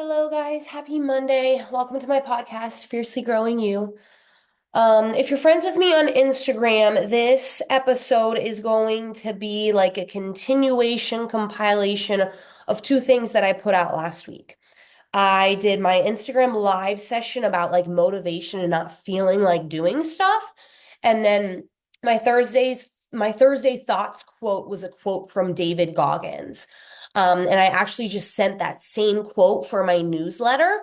Hello, guys. Happy Monday. Welcome to my podcast, Fiercely Growing You. If you're friends with me on Instagram, this episode is going to be like a continuation compilation of two things that I put out last week. I did my Instagram live session about like motivation and not feeling like doing stuff. And then my Thursday thoughts quote was a quote from David Goggins. And I actually just sent that same quote for my newsletter.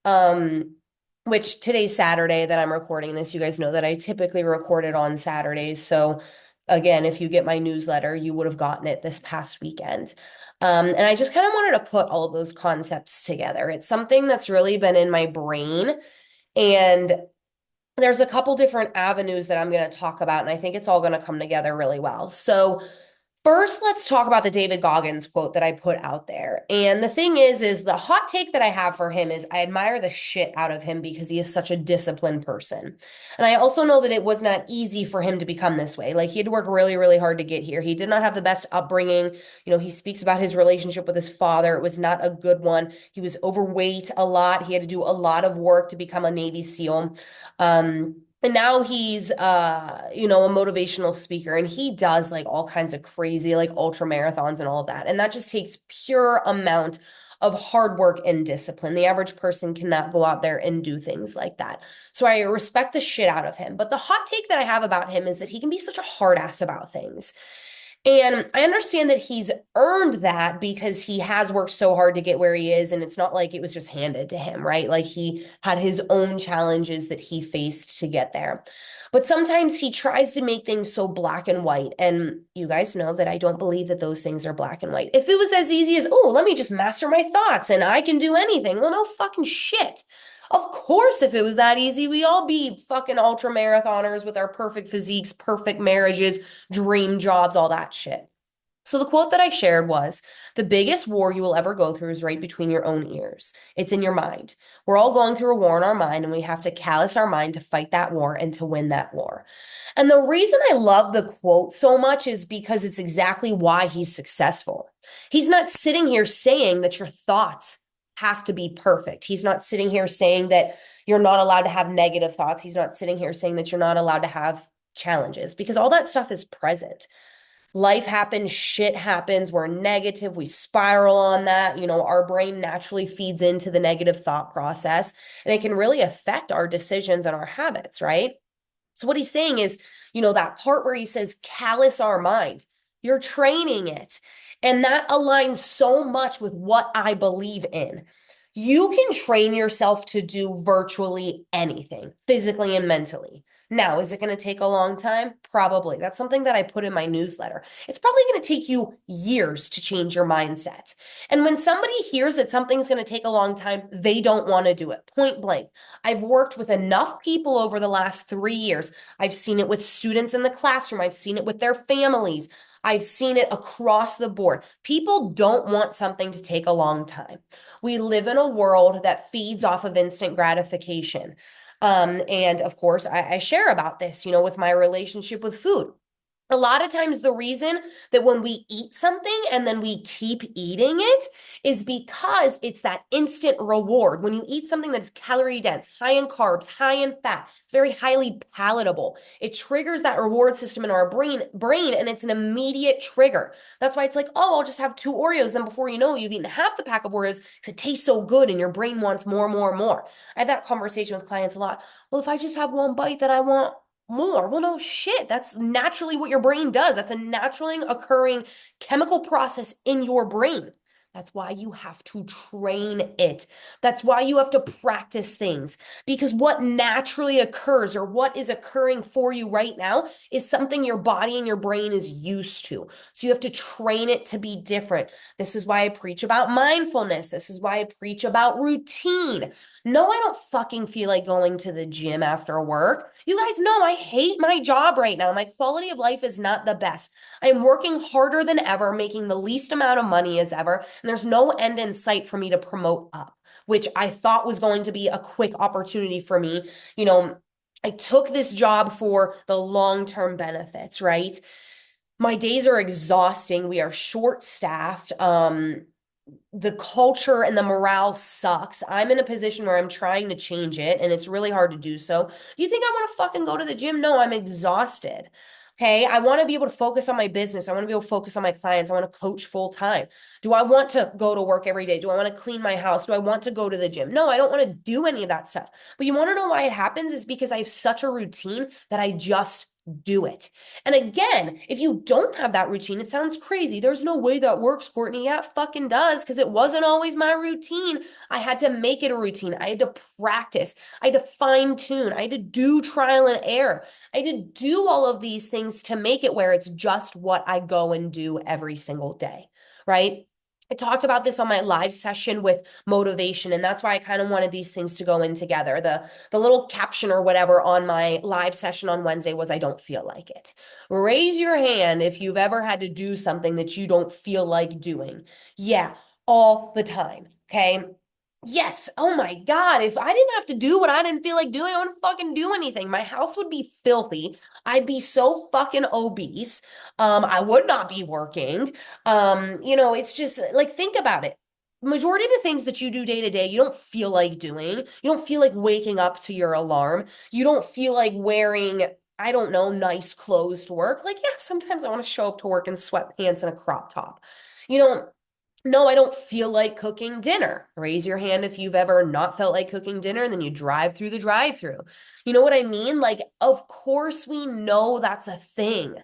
Um, which today's Saturday that I'm recording this. You guys know that I typically record it on Saturdays. So again, if you get my newsletter, you would have gotten it this past weekend. And I just kind of wanted to put all of those concepts together. It's something that's really been in my brain. And there's a couple different avenues that I'm going to talk about. And I think it's all going to come together really well. So, first, let's talk about the David Goggins quote that I put out there. And the thing is the hot take that I have for him is I admire the shit out of him because he is such a disciplined person. And I also know that it was not easy for him to become this way. Like he had to work really, really hard to get here. He did not have the best upbringing. He speaks about his relationship with his father. It was not a good one. He was overweight a lot. He had to do a lot of work to become a Navy SEAL. And now he's a motivational speaker and he does like all kinds of crazy like ultra marathons and all of that. And that just takes pure amount of hard work and discipline. The average person cannot go out there and do things like that. So I respect the shit out of him. But the hot take that I have about him is that he can be such a hard ass about things. And I understand that he's earned that because he has worked so hard to get where he is. And it's not like it was just handed to him, right? Like he had his own challenges that he faced to get there. But sometimes he tries to make things so black and white. And you guys know that I don't believe that those things are black and white. If it was as easy as, oh, let me just master my thoughts and I can do anything. Well, no fucking shit. Of course, if it was that easy, we all be fucking ultra marathoners with our perfect physiques, perfect marriages, dream jobs, all that shit. So the quote that I shared was, the biggest war you will ever go through is right between your own ears. It's in your mind. We're all going through a war in our mind, and we have to callous our mind to fight that war and to win that war. And the reason I love the quote so much is because it's exactly why he's successful. He's not sitting here saying that your thoughts have to be perfect. He's not sitting here saying that you're not allowed to have negative thoughts. He's not sitting here saying that you're not allowed to have challenges because all that stuff is present. Life happens, shit happens, we're negative, we spiral on that. Our brain naturally feeds into the negative thought process, and it can really affect our decisions and our habits, right? So, what he's saying is, that part where he says, callous our mind, you're training it. And that aligns so much with what I believe in. You can train yourself to do virtually anything, physically and mentally. Now, is it going to take a long time? Probably. That's something that I put in my newsletter. It's probably going to take you years to change your mindset. And when somebody hears that something's going to take a long time, they don't want to do it. Point blank. I've worked with enough people over the last 3 years. I've seen it with students in the classroom. I've seen it with their families. I've seen it across the board. People don't want something to take a long time. We live in a world that feeds off of instant gratification. And of course, I share about this, with my relationship with food. A lot of times, the reason that when we eat something and then we keep eating it is because it's that instant reward. When you eat something that's calorie dense, high in carbs, high in fat, it's very highly palatable. It triggers that reward system in our brain, and it's an immediate trigger. That's why it's like, oh, I'll just have 2 Oreos. Then before you know, you've eaten half the pack of Oreos because it tastes so good and your brain wants more, more, more. I have that conversation with clients a lot. Well, if I just have one bite that I want more. Well, no shit. That's naturally what your brain does. That's a naturally occurring chemical process in your brain. That's why you have to train it. That's why you have to practice things because what naturally occurs or what is occurring for you right now is something your body and your brain is used to. So you have to train it to be different. This is why I preach about mindfulness. This is why I preach about routine. No, I don't fucking feel like going to the gym after work. You guys know I hate my job right now. My quality of life is not the best. I am working harder than ever, making the least amount of money as ever, and there's no end in sight for me to promote up, which I thought was going to be a quick opportunity for me. I took this job for the long-term benefits, right? My days are exhausting. We are short-staffed. the culture and the morale sucks. I'm in a position where I'm trying to change it and it's really hard to do so. Do you think I want to fucking go to the gym? No, I'm exhausted. Okay. I want to be able to focus on my business. I want to be able to focus on my clients. I want to coach full time. Do I want to go to work every day? Do I want to clean my house? Do I want to go to the gym? No, I don't want to do any of that stuff. But you want to know why it happens is because I have such a routine that I just do it. And again, if you don't have that routine, it sounds crazy. There's no way that works, Courtney. Yeah, it fucking does, because it wasn't always my routine. I had to make it a routine. I had to practice. I had to fine tune. I had to do trial and error. I had to do all of these things to make it where it's just what I go and do every single day, right? I talked about this on my live session with motivation, and that's why I kind of wanted these things to go in together. The little caption or whatever on my live session on Wednesday was I don't feel like it. Raise your hand if you've ever had to do something that you don't feel like doing. Yeah, all the time. Okay. Yes. Oh my God. If I didn't have to do what I didn't feel like doing, I wouldn't fucking do anything. My house would be filthy. I'd be so fucking obese. I would not be working. It's just like, think about it. Majority of the things that you do day to day, you don't feel like doing. You don't feel like waking up to your alarm. You don't feel like wearing, I don't know, nice clothes to work. Like, yeah, sometimes I want to show up to work in sweatpants and a crop top. You know, no, I don't feel like cooking dinner. Raise your hand if you've ever not felt like cooking dinner and then you drive through the drive-through. You know what I mean? Like, of course we know that's a thing.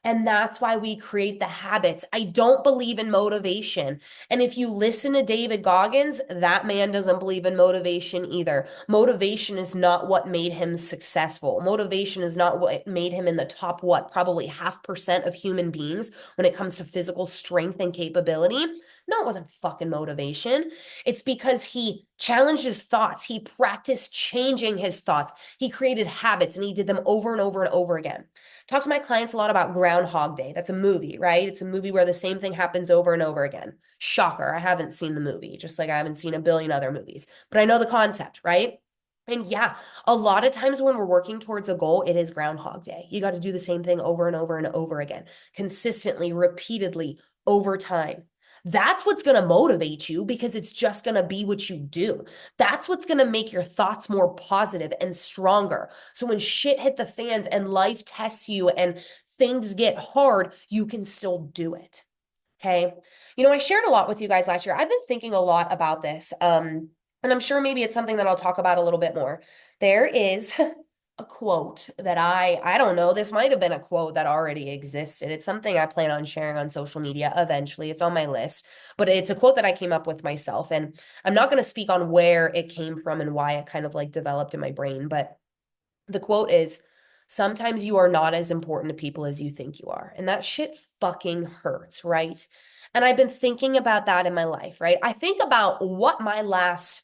And that's why we create the habits. I don't believe in motivation. And if you listen to David Goggins, that man doesn't believe in motivation either. Motivation is not what made him successful. Motivation is not what made him in the top, what, probably 0.5% of human beings when it comes to physical strength and capability. No, it wasn't fucking motivation. It's because he challenged his thoughts. He practiced changing his thoughts. He created habits and he did them over and over and over again. Talk to my clients a lot about Groundhog Day. That's a movie, right? It's a movie where the same thing happens over and over again. Shocker, I haven't seen the movie, just like I haven't seen a billion other movies, but I know the concept, right? And yeah, a lot of times when we're working towards a goal, it is Groundhog Day. You got to do the same thing over and over and over again, consistently, repeatedly, over time. That's what's going to motivate you because it's just going to be what you do. That's what's going to make your thoughts more positive and stronger. So when shit hit the fans and life tests you and things get hard, you can still do it. Okay. I shared a lot with you guys last year. I've been thinking a lot about this. And I'm sure maybe it's something that I'll talk about a little bit more. There is a quote that I don't know, this might have been a quote that already existed. It's something I plan on sharing on social media eventually. It's on my list, but it's a quote that I came up with myself. And I'm not going to speak on where it came from and why it kind of like developed in my brain, but the quote is, sometimes you are not as important to people as you think you are. And that shit fucking hurts, right? And I've been thinking about that in my life, right? I think about what my last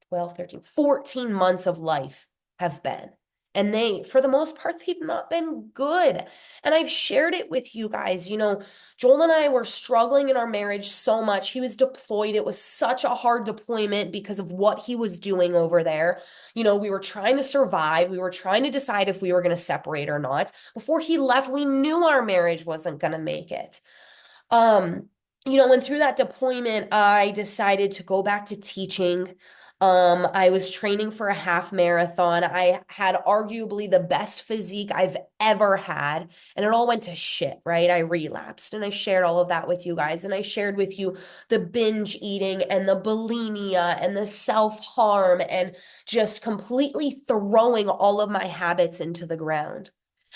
12, 13, 14 months of life have been. And they, for the most part, they've not been good. And I've shared it with you guys. Joel and I were struggling in our marriage so much. He was deployed. It was such a hard deployment because of what he was doing over there. We were trying to survive. We were trying to decide if we were going to separate or not. Before he left, we knew our marriage wasn't going to make it. Um, and through that deployment, I decided to go back to teaching. I was training for a half marathon. I had arguably the best physique I've ever had, and it all went to shit, right? I relapsed, and I shared all of that with you guys, and I shared with you the binge eating and the bulimia and the self-harm and just completely throwing all of my habits into the ground.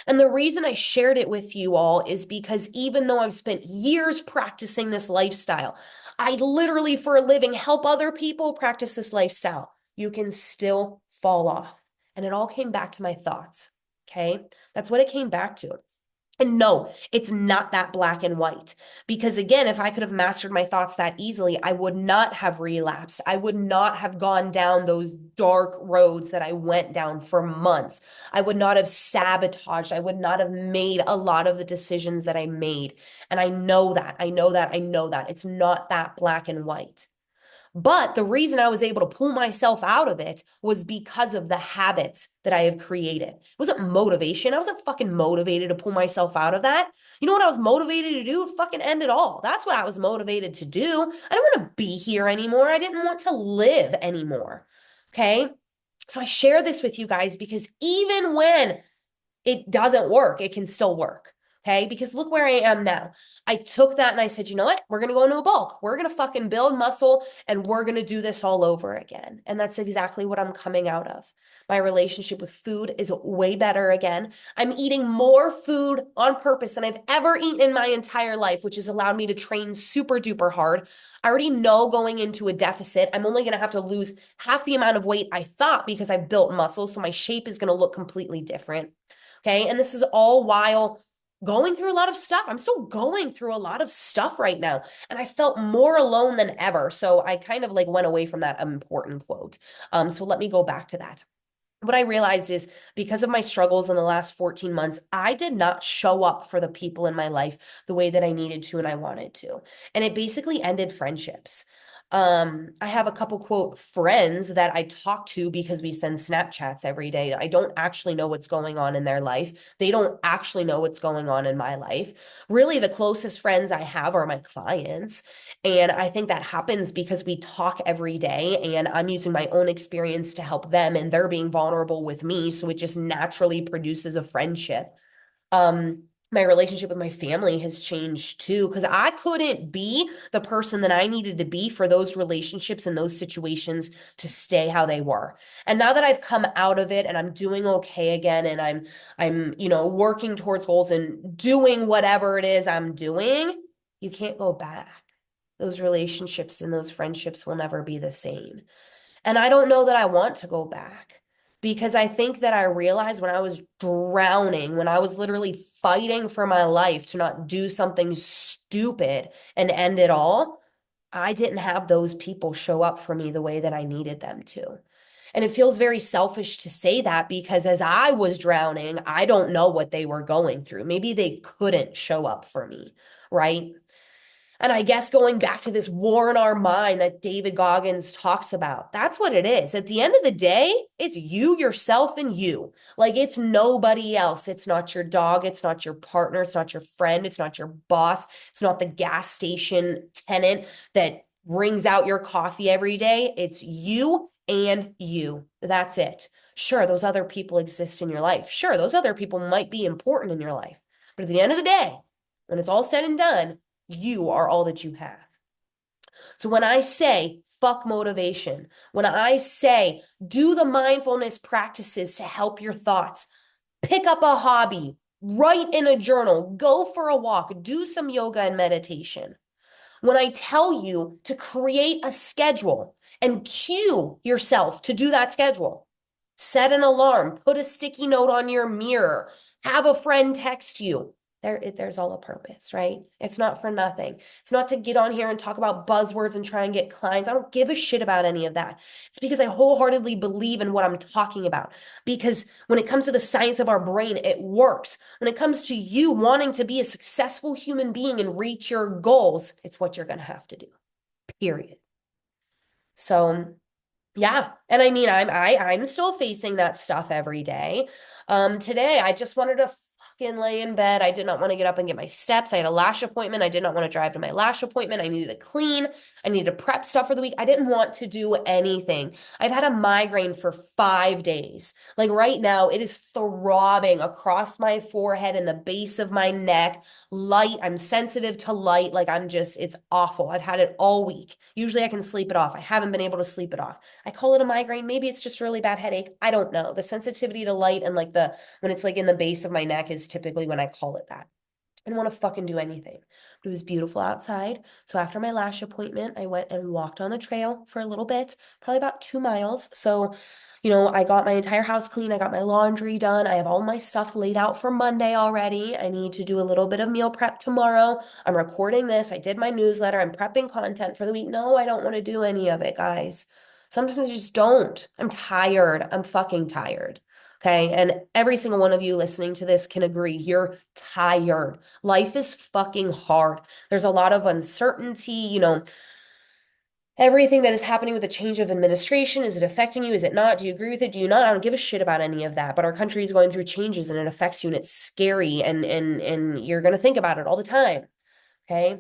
And the reason I shared it with you all is because even though I've spent years practicing this lifestyle, I literally for a living help other people practice this lifestyle. You can still fall off. And it all came back to my thoughts. Okay. That's what it came back to. And no, it's not that black and white. Because again, if I could have mastered my thoughts that easily, I would not have relapsed. I would not have gone down those dark roads that I went down for months. I would not have sabotaged. I would not have made a lot of the decisions that I made. And I know that. I know that. I know that. It's not that black and white. But the reason I was able to pull myself out of it was because of the habits that I have created. It wasn't motivation. I wasn't fucking motivated to pull myself out of that. You know what I was motivated to do? Fucking end it all. That's what I was motivated to do. I didn't want to be here anymore. I didn't want to live anymore. Okay. So I share this with you guys because even when it doesn't work, it can still work. Okay. Because look where I am now. I took that and I said, you know what? We're going to go into a bulk. We're going to fucking build muscle and we're going to do this all over again. And that's exactly what I'm coming out of. My relationship with food is way better again. I'm eating more food on purpose than I've ever eaten in my entire life, which has allowed me to train super duper hard. I already know going into a deficit, I'm only going to have to lose half the amount of weight I thought because I've built muscle. So my shape is going to look completely different. Okay. And this is all while going through a lot of stuff. I'm still going through a lot of stuff right now. And I felt more alone than ever. So I kind of like went away from that important quote. So let me go back to that. What I realized is because of my struggles in the last 14 months, I did not show up for the people in my life the way that I needed to and I wanted to. And it basically ended friendships. I have a couple quote friends that I talk to because we send Snapchats every day. I don't actually know what's going on in their life. They don't actually know what's going on in my life. Really, the closest friends I have are my clients. And I think that happens because we talk every day and I'm using my own experience to help them and they're being vulnerable with me. So it just naturally produces a friendship. Um, my relationship with my family has changed too, because I couldn't be the person that I needed to be for those relationships and those situations to stay how they were. And now that I've come out of it and I'm doing okay again and I'm working towards goals and doing whatever it is I'm doing, you can't go back. Those relationships and those friendships will never be the same. And I don't know that I want to go back because I think that I realized when I was drowning, when I was literally fighting for my life to not do something stupid and end it all, I didn't have those people show up for me the way that I needed them to. And it feels very selfish to say that because as I was drowning, I don't know what they were going through. Maybe they couldn't show up for me, right? And I guess going back to this war in our mind that David Goggins talks about, that's what it is. At the end of the day, it's you, yourself, and you. Like it's nobody else. It's not your dog. It's not your partner. It's not your friend. It's not your boss. It's not the gas station tenant that brings out your coffee every day. It's you and you. That's it. Sure, those other people exist in your life. Sure, those other people might be important in your life. But at the end of the day, when it's all said and done, you are all that you have. So when I say fuck motivation, when I say do the mindfulness practices to help your thoughts, pick up a hobby, write in a journal, go for a walk, do some yoga and meditation. When I tell you to create a schedule and cue yourself to do that schedule, set an alarm, put a sticky note on your mirror, have a friend text you. There's all a purpose, right? It's not for nothing. It's not to get on here and talk about buzzwords and try and get clients. I don't give a shit about any of that. It's because I wholeheartedly believe in what I'm talking about. Because when it comes to the science of our brain, it works. When it comes to you wanting to be a successful human being and reach your goals, it's what you're going to have to do, period. So yeah. And I mean, I'm still facing that stuff every day. Today I just wanted to fucking lay in bed. I did not want to get up and get my steps. I had a lash appointment. I did not want to drive to my lash appointment. I needed to clean. I needed to prep stuff for the week. I didn't want to do anything. I've had a migraine for 5 days. Like right now, it is throbbing across my forehead and the base of my neck. Light. I'm sensitive to light. Like it's awful. I've had it all week. Usually I can sleep it off. I haven't been able to sleep it off. I call it a migraine. Maybe it's just a really bad headache. I don't know. The sensitivity to light and like when it's like in the base of my neck is typically when I call it that. I didn't want to fucking do anything. But it was beautiful outside. So after my lash appointment, I went and walked on the trail for a little bit, probably about 2 miles. So, I got my entire house clean. I got my laundry done. I have all my stuff laid out for Monday already. I need to do a little bit of meal prep tomorrow. I'm recording this. I did my newsletter. I'm prepping content for the week. No, I don't want to do any of it, guys. Sometimes I just don't. I'm tired. I'm fucking tired. Okay. And every single one of you listening to this can agree you're tired. Life is fucking hard. There's a lot of uncertainty, everything that is happening with the change of administration. Is it affecting you? Is it not? Do you agree with it? Do you not? I don't give a shit about any of that. But our country is going through changes and it affects you and it's scary and you're gonna think about it all the time. Okay.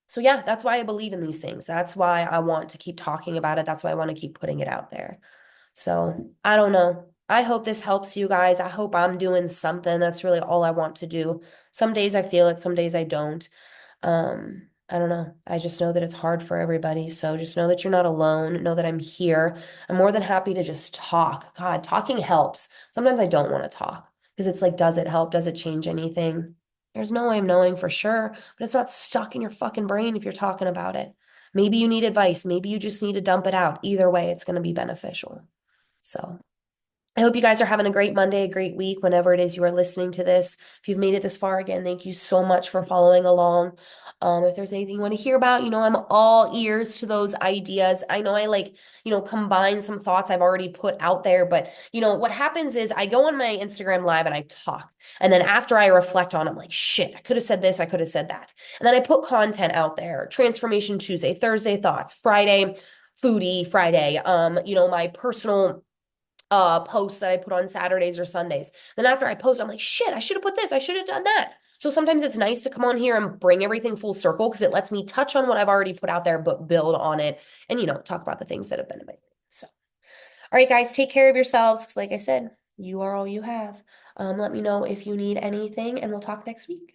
So yeah, that's why I believe in these things. That's why I want to keep talking about it. That's why I want to keep putting it out there. So I don't know. I hope this helps you guys. I hope I'm doing something. That's really all I want to do. Some days I feel it, some days I don't. I don't know. I just know that it's hard for everybody. So just know that you're not alone. Know that I'm here. I'm more than happy to just talk. God, talking helps. Sometimes I don't want to talk because it's like, does it help? Does it change anything? There's no way of knowing for sure, but it's not stuck in your fucking brain if you're talking about it. Maybe you need advice. Maybe you just need to dump it out. Either way, it's going to be beneficial. So. I hope you guys are having a great Monday, a great week, whenever it is you are listening to this. If you've made it this far, again, thank you so much for following along. If there's anything you want to hear about, I'm all ears to those ideas. I know I combine some thoughts I've already put out there, but what happens is I go on my Instagram live and I talk. And then after I reflect on it, I'm like, shit, I could have said this, I could have said that. And then I put content out there, Transformation Tuesday, Thursday thoughts, Friday, foodie Friday, my personal posts that I put on Saturdays or Sundays. Then after I post, I'm like, shit, I should have put this, I should have done that. So sometimes it's nice to come on here and bring everything full circle because it lets me touch on what I've already put out there, but build on it and, talk about the things that have been amazing. So, all right, guys, take care of yourselves. Because like I said, you are all you have. Let me know if you need anything and we'll talk next week.